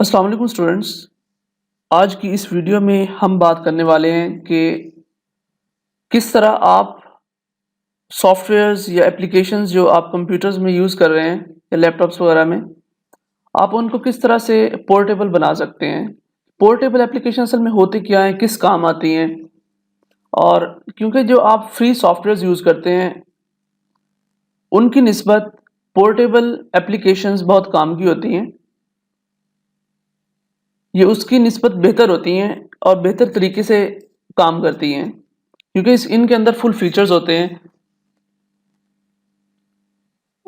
अस्सलाम वालेकुम स्टूडेंट्स। आज की इस वीडियो में हम बात करने वाले हैं कि किस तरह आप सॉफ्टवेयर्स या एप्लीकेशंस जो आप कंप्यूटर्स में यूज़ कर रहे हैं या लैपटॉप्स वगैरह में, आप उनको किस तरह से पोर्टेबल बना सकते हैं। पोर्टेबल एप्लीकेशन असल में होती क्या हैं, किस काम आती हैं, और क्योंकि जो आप फ्री सॉफ्टवेयर्स यूज़ करते हैं उनकी निस्बत पोर्टेबल एप्लीकेशंस बहुत काम की होती हैं। ये उसकी निस्बत बेहतर होती हैं और बेहतर तरीके से काम करती हैं क्योंकि इनके अंदर फुल फीचर्स होते हैं।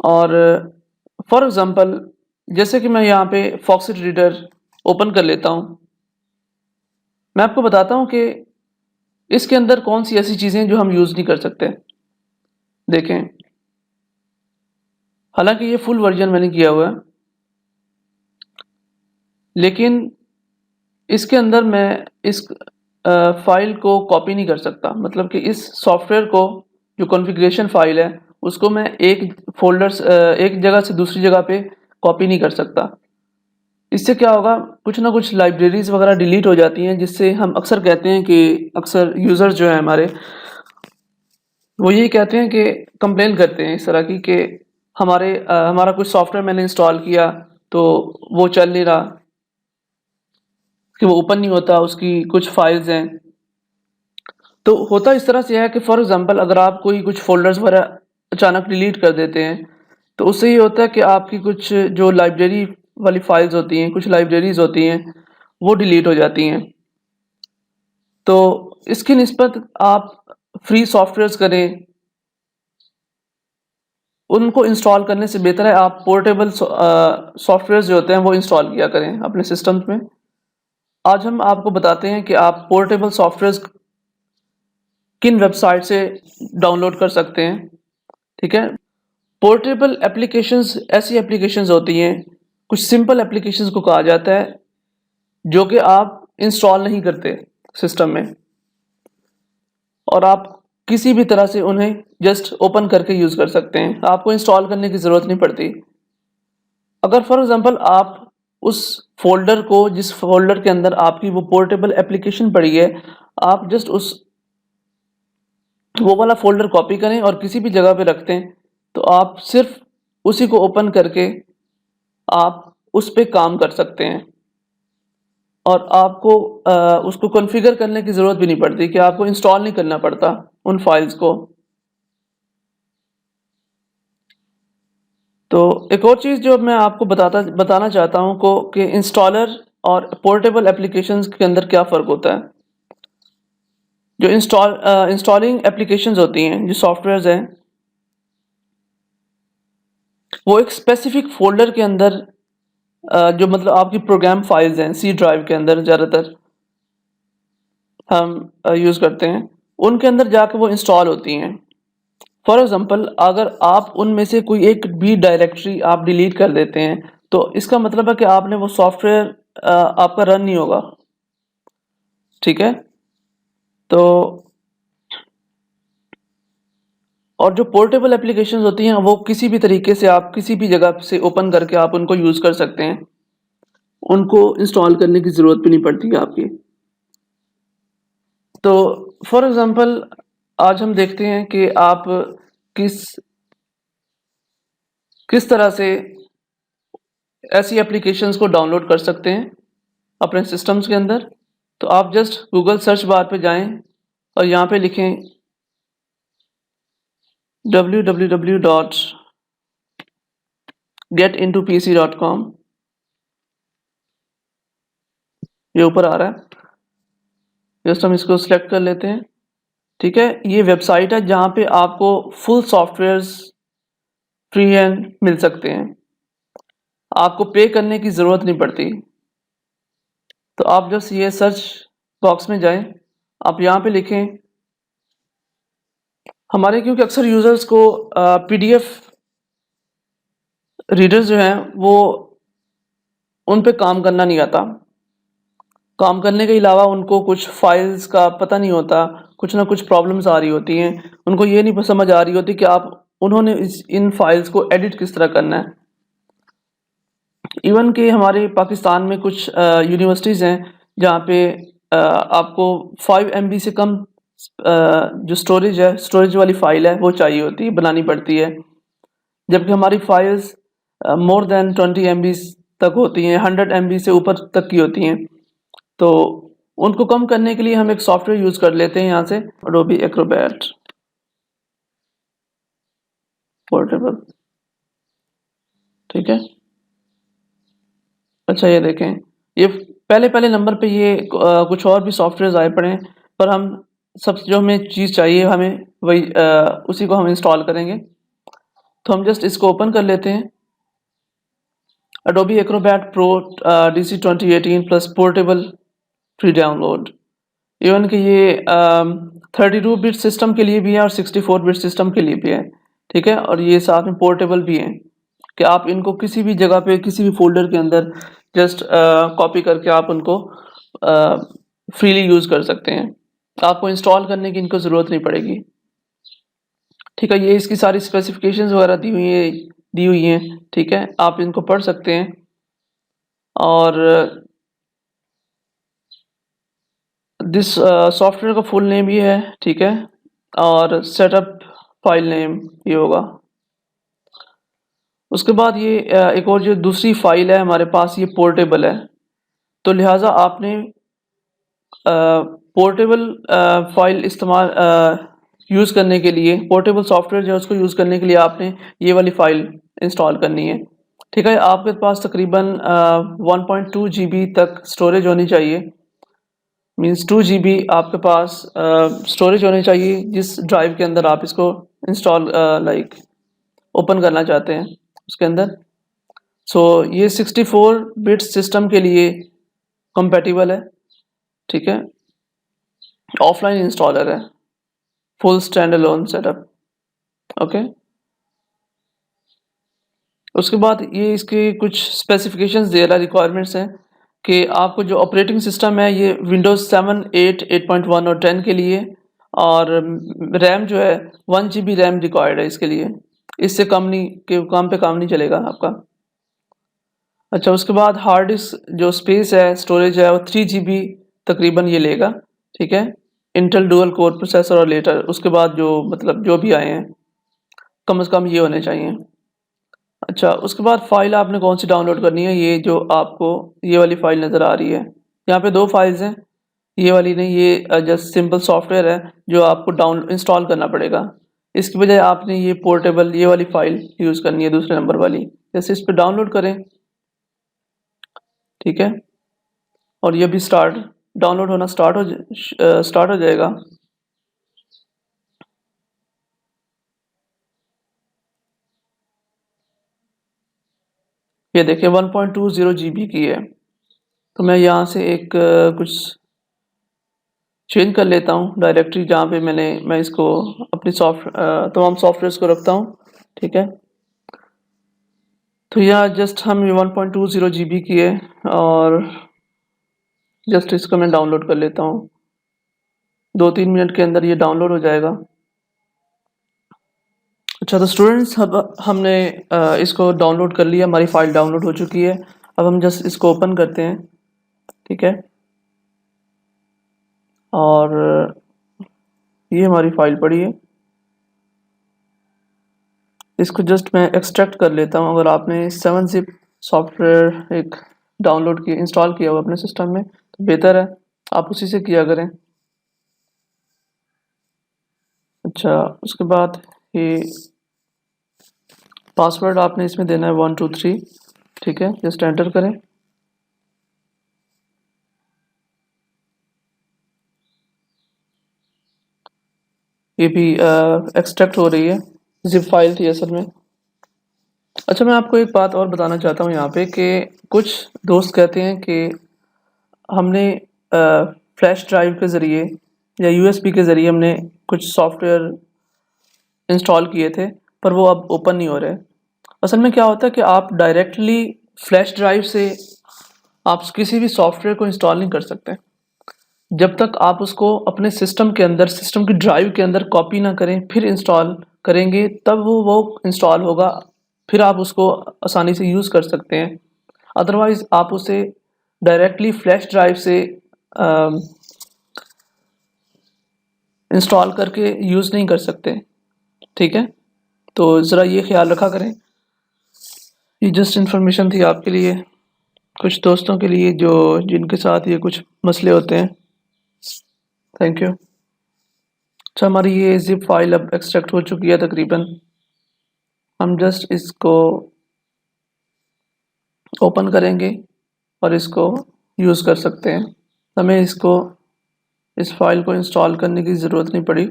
और फॉर एग्ज़ाम्पल जैसे कि मैं यहाँ पे फॉक्सिट रीडर ओपन कर लेता हूँ। मैं आपको बताता हूँ कि इसके अंदर कौन सी ऐसी चीज़ें हैं जो हम यूज़ नहीं कर सकते। देखें, हालांकि ये फुल वर्जन मैंने किया हुआ है, लेकिन इसके अंदर मैं इस फाइल को कॉपी नहीं कर सकता। मतलब कि इस सॉफ्टवेयर को, जो कॉन्फ़िगरेशन फाइल है, उसको मैं एक जगह से दूसरी जगह पे कॉपी नहीं कर सकता। इससे क्या होगा, कुछ ना कुछ लाइब्रेरीज़ वगैरह डिलीट हो जाती हैं, जिससे हम अक्सर कहते हैं कि अक्सर यूज़र्स जो हैं हमारे, वो यही कहते हैं कि कंप्लेन करते हैं इस तरह की कि हमारा कुछ सॉफ्टवेयर मैंने इंस्टॉल किया तो वो चल नहीं रहा, कि वो ओपन नहीं होता, उसकी कुछ फाइल्स हैं। तो होता इस तरह से है कि फॉर एग्ज़ाम्पल अगर आप कोई कुछ फ़ोल्डर्स वगैरह अचानक डिलीट कर देते हैं, तो उससे ये होता है कि आपकी कुछ जो लाइब्रेरी वाली फ़ाइल्स होती हैं, कुछ लाइब्रेरीज़ होती हैं, वो डिलीट हो जाती हैं। तो इसकी निस्बत आप फ्री सॉफ्टवेयर्स करें, उनको इंस्टॉल करने से बेहतर है आप पोर्टेबल सॉफ्टवेयर्स जो होते हैं वो इंस्टॉल किया करें अपने सिस्टम्स में। आज हम आपको बताते हैं कि आप पोर्टेबल सॉफ्टवेयर्स किन वेबसाइट से डाउनलोड कर सकते हैं। ठीक है, पोर्टेबल एप्लीकेशंस ऐसी एप्लीकेशंस होती हैं, कुछ सिंपल एप्लीकेशंस को कहा जाता है, जो कि आप इंस्टॉल नहीं करते सिस्टम में, और आप किसी भी तरह से उन्हें जस्ट ओपन करके यूज़ कर सकते हैं। आपको इंस्टॉल करने की ज़रूरत नहीं पड़ती। अगर फॉर एग्ज़ाम्पल आप उस फ़ोल्डर को, जिस फ़ोल्डर के अंदर आपकी वो पोर्टेबल एप्लीकेशन पड़ी है, आप जस्ट वो वाला फ़ोल्डर कॉपी करें और किसी भी जगह पे रख दें, तो आप सिर्फ़ उसी को ओपन करके आप उस पे काम कर सकते हैं, और आपको उसको कॉन्फ़िगर करने की ज़रूरत भी नहीं पड़ती, कि आपको इंस्टॉल नहीं करना पड़ता उन फाइल्स को। तो एक और चीज़ जो मैं आपको बताना चाहता हूँ को कि इंस्टॉलर और पोर्टेबल एप्लीकेशंस के अंदर क्या फ़र्क होता है। जो इंस्टॉलिंग एप्लीकेशंस होती हैं, जो सॉफ्टवेयर्स हैं, वो एक स्पेसिफिक फ़ोल्डर के अंदर जो मतलब आपकी प्रोग्राम फाइल्स हैं, सी ड्राइव के अंदर ज़्यादातर हम यूज़ करते हैं, उनके अंदर जाके वो इंस्टॉल होती हैं। फॉर एग्ज़ाम्पल अगर आप उनमें से कोई एक भी डायरेक्टरी आप डिलीट कर देते हैं, तो इसका मतलब है कि आपने वो सॉफ्टवेयर आपका रन नहीं होगा। ठीक है, तो और जो पोर्टेबल एप्लीकेशंस होती हैं, वो किसी भी तरीके से आप किसी भी जगह से ओपन करके आप उनको यूज़ कर सकते हैं। उनको इंस्टॉल करने की ज़रूरत भी नहीं पड़ती है आपकी। तो फॉर एग्ज़ाम्पल आज हम देखते हैं कि आप किस किस तरह से ऐसी एप्लीकेशंस को डाउनलोड कर सकते हैं अपने सिस्टम्स के अंदर। तो आप जस्ट गूगल सर्च बार पे जाएं और यहाँ पे लिखें www.getintopc.com। ये ऊपर आ रहा है, जस्ट हम इसको सिलेक्ट कर लेते हैं। ठीक है, ये वेबसाइट है जहाँ पे आपको फुल सॉफ्टवेयर्स फ्री हैंड मिल सकते हैं, आपको पे करने की ज़रूरत नहीं पड़ती। तो आप जस्ट ये सर्च बॉक्स में जाएं, आप यहाँ पे लिखें हमारे, क्योंकि अक्सर यूज़र्स को पीडीएफ रीडर्स जो हैं वो उन पे काम करना नहीं आता। काम करने के अलावा उनको कुछ फाइल्स का पता नहीं होता, कुछ ना कुछ प्रॉब्लम्स आ रही होती हैं, उनको ये नहीं समझ आ रही होती कि उन्होंने इन फाइल्स को एडिट किस तरह करना है। इवन कि हमारे पाकिस्तान में कुछ यूनिवर्सिटीज़ हैं जहाँ पे आपको 5 MB से कम जो स्टोरेज वाली फ़ाइल है वो चाहिए होती है, बनानी पड़ती है। जबकि हमारी फाइल्स मोर देन 20 MB तक होती हैं, 100 MB से ऊपर तक की होती हैं। तो उनको कम करने के लिए हम एक सॉफ्टवेयर यूज़ कर लेते हैं यहाँ से, Adobe Acrobat पोर्टेबल। ठीक है। अच्छा ये देखें, ये पहले नंबर पे ये कुछ और भी सॉफ्टवेयर आए पड़े हैं, पर हम सब जो हमें चीज़ चाहिए हमें वही उसी को हम इंस्टॉल करेंगे। तो हम जस्ट इसको ओपन कर लेते हैं, Adobe Acrobat Pro DC 2018 plus portable free download. Even कि ये 32 बिट सिस्टम के लिए भी है और 64 बिट सिस्टम के लिए भी है। ठीक है, और ये साथ में पोर्टेबल भी हैं कि आप इनको किसी भी जगह पे किसी भी फोल्डर के अंदर जस्ट कॉपी करके आप उनको फ्रीली यूज़ कर सकते हैं। आपको इंस्टॉल करने की इनको ज़रूरत नहीं पड़ेगी। ठीक है, ये इसकी सारी स्पेसिफिकेशंस वगैरह दी हुई हैं। ठीक है, आप इनको पढ़ सकते हैं। और दिस सॉफ्टवेयर का फुल नेम ये है। ठीक है, और सेटअप फाइल नेम ये होगा। उसके बाद ये एक और जो दूसरी फाइल है हमारे पास, ये पोर्टेबल है, तो लिहाजा आपने पोर्टेबल फाइल इस्तेमाल यूज़ करने के लिए, पोर्टेबल सॉफ्टवेयर जो है उसको यूज़ करने के लिए आपने ये वाली फ़ाइल इंस्टॉल करनी है। ठीक है, आपके पास तकरीबन 1.2 GB तक स्टोरेज होनी चाहिए। मींस 2 GB आपके पास स्टोरेज होनी चाहिए जिस ड्राइव के अंदर आप इसको इंस्टॉल ओपन करना चाहते हैं उसके अंदर। सो ये 64 बिट सिस्टम के लिए कंपैटिबल है। ठीक है, ऑफलाइन इंस्टॉलर है, full stand alone setup. Okay, उसके बाद ये इसके कुछ स्पेसिफिकेशंस दे रहा है, रिक्वायरमेंट्स हैं कि आपको जो ऑपरेटिंग सिस्टम है ये विंडोज़ 7, 8, 8.1 और 10 के लिए, और रैम जो है 1 GB रैम रिक्वायर्ड है इसके लिए, इससे कम नहीं के काम नहीं चलेगा आपका। अच्छा, उसके बाद हार्ड डिस्क जो स्पेस है, स्टोरेज है, वो 3 GB तकरीबन ये लेगा। ठीक है, इंटेल डुअल कोर प्रोसेसर और लेटर उसके बाद जो मतलब जो भी आए हैं कम से कम ये होने चाहिए। अच्छा, उसके बाद फ़ाइल आपने कौन सी डाउनलोड करनी है, ये जो आपको ये वाली फ़ाइल नज़र आ रही है, यहाँ पे 2 फाइल्स हैं, ये वाली नहीं, ये जस्ट सिंपल सॉफ्टवेयर है जो आपको इंस्टॉल करना पड़ेगा। इसकी बजाय आपने ये पोर्टेबल ये वाली फ़ाइल यूज़ करनी है, दूसरे नंबर वाली। जैसे इस पर डाउनलोड करें, ठीक है, और ये भी डाउनलोड होना स्टार्ट हो जाएगा। ये देखिए 1.20 GB की है। तो मैं यहाँ से एक कुछ चेंज कर लेता हूँ डायरेक्टरी जहाँ पे मैं इसको अपनी तमाम सॉफ्टवेयर्स को रखता हूँ। ठीक है, तो यहाँ जस्ट हम 1.20 GB की है और जस्ट इसको मैं डाउनलोड कर लेता हूँ। 2-3 मिनट के अंदर ये डाउनलोड हो जाएगा। अच्छा, तो स्टूडेंट्स हमने इसको डाउनलोड कर लिया, हमारी फ़ाइल डाउनलोड हो चुकी है। अब हम जस्ट इसको ओपन करते हैं। ठीक है, और ये हमारी फ़ाइल पड़ी है, इसको जस्ट मैं एक्सट्रैक्ट कर लेता हूँ। अगर आपने 7-zip सॉफ्टवेयर एक इंस्टॉल किया हुआ अपने सिस्टम में तो बेहतर है आप उसी से किया करें। अच्छा, उसके बाद ये पासवर्ड आपने इसमें देना है 1 2 3। ठीक है, जस्ट एंटर करें। ये भी एक्सट्रैक्ट हो रही है, जिप फाइल थी असल में। अच्छा, मैं आपको एक बात और बताना चाहता हूँ यहाँ पे कि कुछ दोस्त कहते हैं कि हमने फ्लैश ड्राइव के ज़रिए या USB के ज़रिए हमने कुछ सॉफ्टवेयर इंस्टॉल किए थे पर वो अब ओपन नहीं हो रहे। असल में क्या होता है कि आप डायरेक्टली फ्लैश ड्राइव से आप किसी भी सॉफ्टवेयर को इंस्टॉल नहीं कर सकते जब तक आप उसको अपने सिस्टम के अंदर, सिस्टम की ड्राइव के अंदर कॉपी ना करें, फिर इंस्टॉल करेंगे तब वो इंस्टॉल होगा, फिर आप उसको आसानी से यूज़ कर सकते हैं। अदरवाइज़ आप उसे डायरेक्टली फ्लैश ड्राइव से इंस्टॉल करके यूज़ नहीं कर सकते, ठीक है? तो ज़रा ये ख़्याल रखा करें। ये जस्ट इन्फॉर्मेशन थी आपके लिए, कुछ दोस्तों के लिए जो जिनके साथ ये कुछ मसले होते हैं। Thank you. अच्छा, हमारी ये ज़िप फाइल अब एक्सट्रैक्ट हो चुकी है तकरीबन। हम जस्ट इसको ओपन करेंगे और इसको यूज़ कर सकते हैं। हमें इस फाइल को इंस्टॉल करने की ज़रूरत नहीं पड़ी।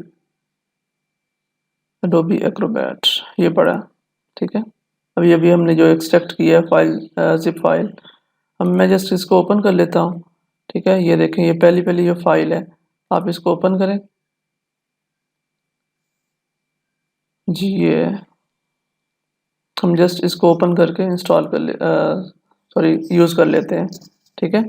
एडोबी एक्रोबैट ये पड़ा, ठीक है। अभी हमने जो एक्सट्रैक्ट किया है फाइल, ज़िप फाइल, मैं जस्ट इसको ओपन कर लेता हूँ, ठीक है। ये देखें, ये पहली जो फाइल है, आप इसको ओपन करें। जी, ये हम जस्ट इसको ओपन करके इंस्टॉल कर ले सॉरी यूज़ कर लेते हैं, ठीक है।